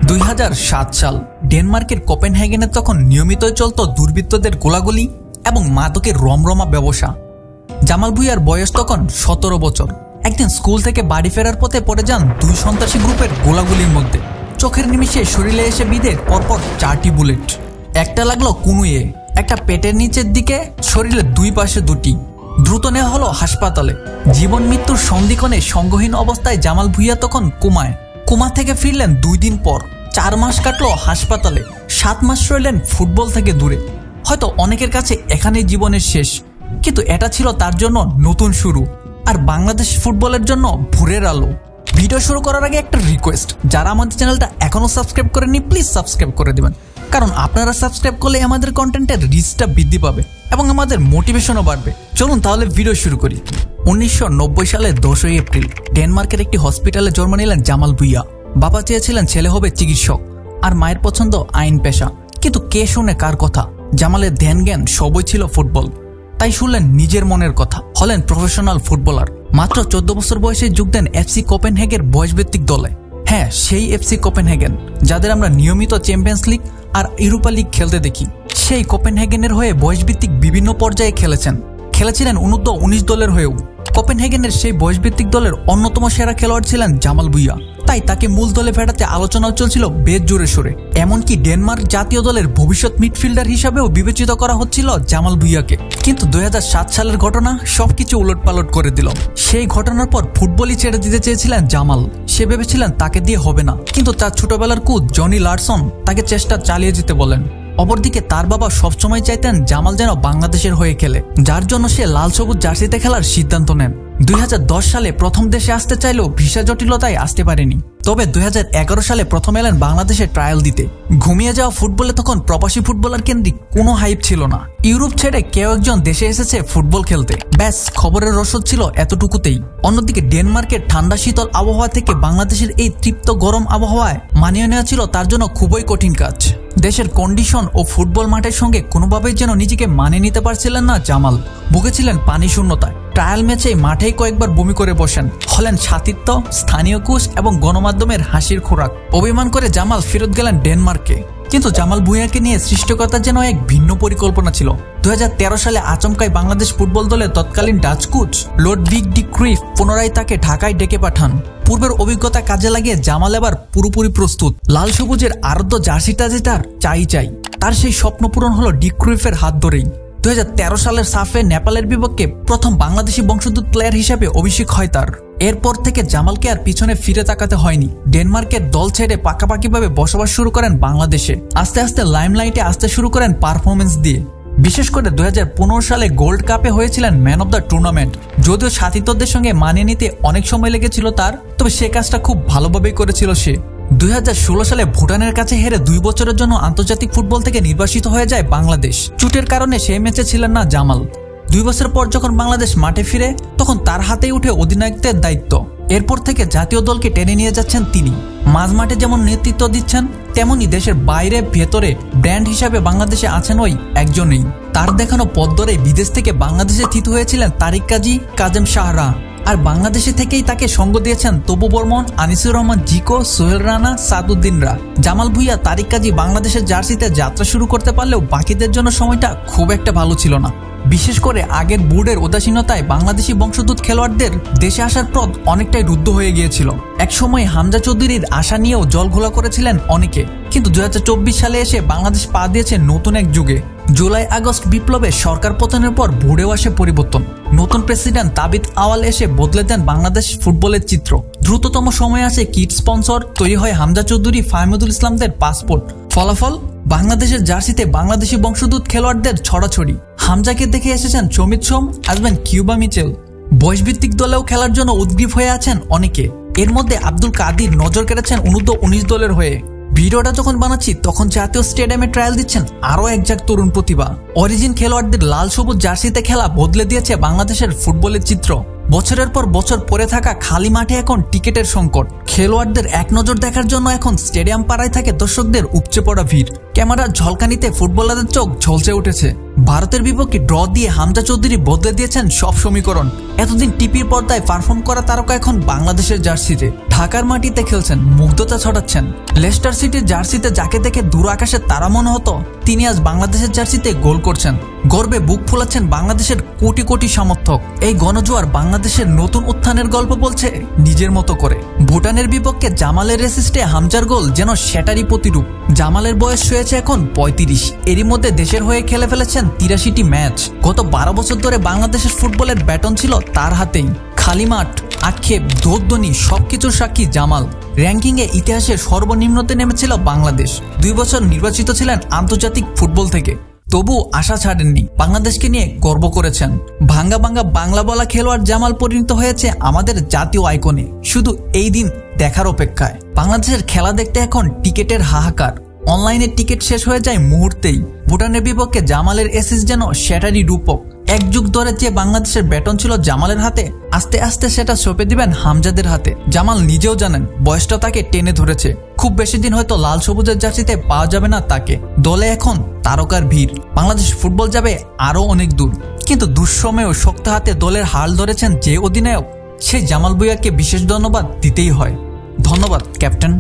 2007 সাল ডেনমার্কের কোপেনহেগেনে তখন নিয়মিতই চলত দুর্বৃত্তদের গোলাগুলি এবং মাদকের রমরমা ব্যবসা। জামাল ভুঁইয়ার বয়স তখন 17 বছর। একদিন স্কুল থেকে বাড়ি ফেরার পথে পড়ে যান দুই সন্ত্রাসী গ্রুপের গোলাগুলির মধ্যে। চোখের নিমিষে শরীরে এসে বিঁধে পরপর 4টি বুলেট। একটা লাগলো কুনুয়ে, একটা পেটের নিচের দিকে, শরীরের দুই পাশে দুটি। দ্রুত নেওয়া হলো হাসপাতালে। জীবন মৃত্যুর সন্ধিক্ষণে সঙ্গহীন অবস্থায় জামাল ভুঁইয়া তখন কোমা থেকে ফিরলেন 2 দিন পর। 4 মাস কাটলো হাসপাতালে, 7 মাস রইলেন ফুটবল থেকে দূরে। হয়তো অনেকের কাছে এখানেই জীবনের শেষ, কিন্তু এটা ছিল তার জন্য নতুন শুরু, আর বাংলাদেশ ফুটবলের জন্য ভোরের আলো। ভিডিও শুরু করার আগে একটা রিকোয়েস্ট, যারা আমাদের চ্যানেলটা এখনো সাবস্ক্রাইব করেননি প্লিজ সাবস্ক্রাইব করে দিবেন, কারণ আপনারা সাবস্ক্রাইব করলে আমাদের কন্টেন্টের রিচটা বৃদ্ধি পাবে এবং আমাদের মোটিভেশনও বাড়বে। চলুন তাহলে ভিডিও শুরু করি। 1990 সালের 10 এপ্রিল ডেনমার্কের একটি হসপিটালে জন্ম নিলেন জামাল ভুঁইয়া। বাবা চেয়েছিলেন ছেলে হবে চিকিৎসক, আর মায়ের পছন্দ আইন পেশা। কিন্তু কে শুনে কার কথা? জামালের ধ্যান জ্ঞান সবই ছিল ফুটবল। তাই শুনলেন নিজের মনের কথা, হলেন প্রফেশনাল ফুটবলার। মাত্র 14 বছর বয়সে যোগ দেন এফসি কোপেনহেগের বয়সভিত্তিক দলে। হ্যাঁ, সেই এফসি কোপেনহেগেন যাদের আমরা নিয়মিত চ্যাম্পিয়ন্স লিগ আর ইউরোপা লিগ খেলতে দেখি। সেই কোপেনহেগেনের হয়ে বয়সভিত্তিক বিভিন্ন পর্যায়ে খেলেছিলেন U19 দলের হয়েও। কোপেনহেগেনের সেই বয়সভিত্তিক দলের অন্যতম সেরা খেলোয়াড় ছিলেন জামাল ভুঁইয়া। তাই তাকে মূল দলে ফেরাতে আলোচনাও চলছিল বেশ জোরে সোরে। এমনকি ডেনমার্ক জাতীয় দলের ভবিষ্যৎ মিডফিল্ডার হিসাবেও বিবেচিত করা হচ্ছিল জামাল ভুঁইয়াকে। কিন্তু 2007 সালের ঘটনা সবকিছু উলটপালট করে দিল। সেই ঘটনার পর ফুটবলই ছেড়ে দিতে চেয়েছিলেন জামাল। সে ভেবেছিলেন তাকে দিয়ে হবে না, কিন্তু তার ছোটবেলার কোচ জনি লারসন তাকে চেষ্টা চালিয়ে যেতে বলেন। অপরদিকে তার বাবা সবসময় চাইতেন জামাল যেন বাংলাদেশের হয়ে খেলে, যার জন্য সে লাল সবুজ জার্সিতে খেলার সিদ্ধান্ত নেন। 2010 সালে প্রথম দেশে আসতে চাইলেও ভিসা জটিলতায় আসতে পারেনি। তবে 2011 সালে প্রথম এলেন বাংলাদেশে ট্রায়াল দিতে। ঘুমিয়ে যাওয়া ফুটবলে তখন প্রবাসী ফুটবলার কেন্দ্রিক কোনো হাইপ ছিল না। ইউরোপ ছেড়ে কেউ একজন দেশে এসেছে ফুটবল খেলতে, ব্যাস খবরের রসদ ছিল এতটুকুতেই। অন্যদিকে ডেনমার্কের ঠান্ডা শীতল আবহাওয়া থেকে বাংলাদেশের এই তৃপ্ত গরম আবহাওয়ায় মানিয়ে নেওয়া ছিল তার জন্য খুবই কঠিন কাজ। দেশের কন্ডিশন ও ফুটবল মাঠের সঙ্গে কোনোভাবেই যেন নিজেকে মানিয়ে নিতে পারছিলেন না জামাল। ভুগেছিলেন পানি শূন্যতায়। ট্রায়াল ম্যাচে মাঠেই কয়েকবার বমি করে বসেন, হলেন সাথিত্ব, স্থানীয় কোচ এবং গণমাধ্যমের হাসির খোরাক। অভিমান করে জামাল ফেরত গেলেন ডেনমার্কে। কিন্তু জামাল ভুঁইয়াকে নিয়ে সৃষ্টিকর্তার যেন এক ভিন্ন পরিকল্পনা ছিল। 2013 সালে আচমকাই বাংলাদেশ ফুটবল দলের তৎকালীন Dutch coach Ludwig de Kruijf পুনরায় তাকে ঢাকায় ডেকে পাঠান। পূর্বের অভিজ্ঞতা কাজে লাগিয়ে জামাল এবার পুরোপুরি প্রস্তুত। লাল সবুজের আরদ্য জার্সিটা যে তার চাই। তার সেই স্বপ্ন পূরণ হলো ডি ক্রুইফের হাত ধরেই। 2013 সালের সাফে নেপালের বিপক্ষে প্রথম বাংলাদেশি বংশোদ্ভূত প্লেয়ার হিসেবে অভিষেক হয় তার। এরপর থেকে জামালকে আর পিছনে ফিরে তাকাতে হয়নি। ডেনমার্কের দল ছেড়ে পাকাপাকিভাবে বসবাস শুরু করেন বাংলাদেশে। আস্তে আস্তে লাইমলাইটে আসতে শুরু করেন পারফরমেন্স দিয়ে। বিশেষ করে 2015 সালে গোল্ড কাপে হয়েছিলেন ম্যান অব দ্য টুর্নামেন্ট। যদিও সাথীত্বদের সঙ্গে মানিয়ে নিতে অনেক সময় লেগেছিল তার, তবে সে কাজটা খুব ভালোভাবেই করেছিল সে। 2016 সালে ভুটানের কাছে হেরে 2 বছরের জন্য আন্তর্জাতিক ফুটবল থেকে নির্বাসিত হয়ে যায় বাংলাদেশ। চোটের কারণে সেই ম্যাচে ছিলেন না জামাল। 2 বছর পর যখন বাংলাদেশ মাঠে ফিরে, তখন তার হাতেই উঠে অধিনায়কত্বের দায়িত্ব। এরপর থেকে জাতীয় দলকে টেনে নিয়ে যাচ্ছেন তিনি। মাঝ মাঠে যেমন নেতৃত্ব দিচ্ছেন, তেমনি দেশের বাইরে ভেতরে ব্র্যান্ড হিসাবে বাংলাদেশে আছেন ওই একজনই। তার দেখানো পথ ধরে বিদেশ থেকে বাংলাদেশে থিত হয়েছিলেন তারিক কাজী, কাজেম শাহরা। আর বাংলাদেশে থেকেই তাকে সঙ্গ দিয়েছেন তপু বর্মন, আনিসুর রহমান জিকো, সোহেল রানা, সাদউদ্দিনরা। জামাল ভুঁইয়া, তারিক কাজী বাংলাদেশের জার্সিতে যাত্রা শুরু করতে পারলেও বাকিদের জন্য সময়টা খুব একটা ভালো ছিল না। বিশেষ করে আগের বোর্ডের উদাসীনতায় বাংলাদেশি বংশোদ্ভূত খেলোয়াড়দের দেশে আসার পথ অনেকটাই রুদ্ধ হয়ে গিয়েছিল। একসময় হামজা চৌধুরীর আশা নিয়েও জলঘোলা করেছিলেন অনেকে। কিন্তু 2024 সালে এসে বাংলাদেশ পা দিয়েছে নতুন এক যুগে। জুলাই আগস্ট বিপ্লবে সরকার পতনের পর বোর্ডেও আসে পরিবর্তন। নতুন প্রেসিডেন্ট তাবিদ আওয়াল এসে বদলে দেন বাংলাদেশ ফুটবলের চিত্র। দ্রুততম সময়ে আসে কিট স্পন্সর, তৈরি হয় হামজা চৌধুরী, ফাহমিদুল ইসলামদের পাসপোর্ট। ফলাফল, বাংলাদেশের জার্সিতে বাংলাদেশি বংশোদ্ভূত খেলোয়াড়দের ছড়াছড়ি। হামজাকে দেখে এসেছেন সমিত সোম, আসবেন কিউবা মিচেল। বয়সভিত্তিক দলেও খেলার জন্য উদ্গ্রীব হয়ে আছেন অনেকে। এর মধ্যে আব্দুল কাদির নজর কেড়েছেন U19 দলের হয়ে। ভিডিওটা যখন বানাচ্ছি তখন জাতীয় স্টেডিয়ামে ট্রায়াল দিচ্ছেন আরও একজাক তরুণ প্রতিভা। অরিজিন খেলোয়াড়দের লাল সবুজ জার্সিতে খেলা বদলে দিয়েছে বাংলাদেশের ফুটবলের চিত্র। বছরের পর বছর পরে থাকা খালি মাঠে এখন টিকিটের সংকট। খেলোয়াড়দের এক নজর দেখার জন্য এখন স্টেডিয়াম পাড়ায় থাকে দর্শকদের উপচে পড়া ভিড়। ক্যামেরার ঝলকানিতে ফুটবলারদের চোখ ঝলসে উঠেছে। ভারতের বিপক্ষে ড্র দিয়ে হামজা চৌধুরী বদলে দিয়েছেন সব সমীকরণ। এতদিন টিভির পর্দায় পারফর্ম করা তারকা এখন বাংলাদেশের জার্সিতে ঢাকার মাটিতে খেলছেন, মুগ্ধতা ছড়াচ্ছেন। লেস্টার সিটির জার্সিতে যাকে দেখে দূর আকাশের তারা মনে হতো, তিনি আজ বাংলাদেশের জার্সিতে গোল করছেন। গর্বে বুক ফোলাচ্ছেন বাংলাদেশের কোটি কোটি সমর্থক। এই গণজোয়ার বাংলাদেশের নতুন উত্থানের গল্প বলছে নিজের মতো করে। ভুটানের বিপক্ষে জামালের অ্যাসিস্টে হামজার গোল যেন সেটারই প্রতিরূপ। জামালের বয়স হয়েছে এখন ৩৫। এরই মধ্যে দেশের হয়ে খেলে ফেলেছেন ৮৩টি ম্যাচ। গত ১২ বছর ধরে বাংলাদেশের ফুটবলের ব্যাটন ছিল তার হাতেই। খালি মাঠ, আক্ষেপ, দৌড়দনি সবকিছুর সাক্ষী জামাল। র্যাঙ্কিংয়ে ইতিহাসের সর্বনিম্নতে নেমেছিল বাংলাদেশ। ২ বছর নির্বাচিত ছিলেন আন্তর্জাতিক ফুটবল থেকে, তবু আশা ছাড়েননি। বাংলাদেশকে নিয়ে গর্ব করেছেন। ভাঙ্গা ভাঙ্গা বাংলা বলা খেলোয়াড় জামাল পরিণত হয়েছে আমাদের জাতীয় আইকনে, শুধু এই দিন দেখার অপেক্ষায়। বাংলাদেশের খেলা দেখতে এখন টিকেটের হাহাকার। অনলাইনে টিকিট শেষ হয়ে যায় মুহূর্তেই। ভুটানের বিপক্ষে জামালের অ্যাসিস্ট যেন সেটারই রূপক। এক যুগ ধরে যে বাংলাদেশের ব্যাটন ছিল জামালের হাতে, আস্তে আস্তে সেটা সঁপে দিবেন হামজাদের হাতে। জামাল নিজেও জানেন বয়সটা তাকে টেনে ধরেছে। খুব বেশি দিন হয়তো লাল সবুজের জার্সিতে পাওয়া যাবে না তাকে। দলে এখন তারকার ভিড়। বাংলাদেশ ফুটবল যাবে আরো অনেক দূর। কিন্তু দুঃসময়েও শক্ত হাতে দলের হাল ধরেছেন যে অধিনায়ক, সেই জামাল ভুঁইয়াকে বিশেষ ধন্যবাদ দিতেই হয়। ধন্যবাদ ক্যাপ্টেন।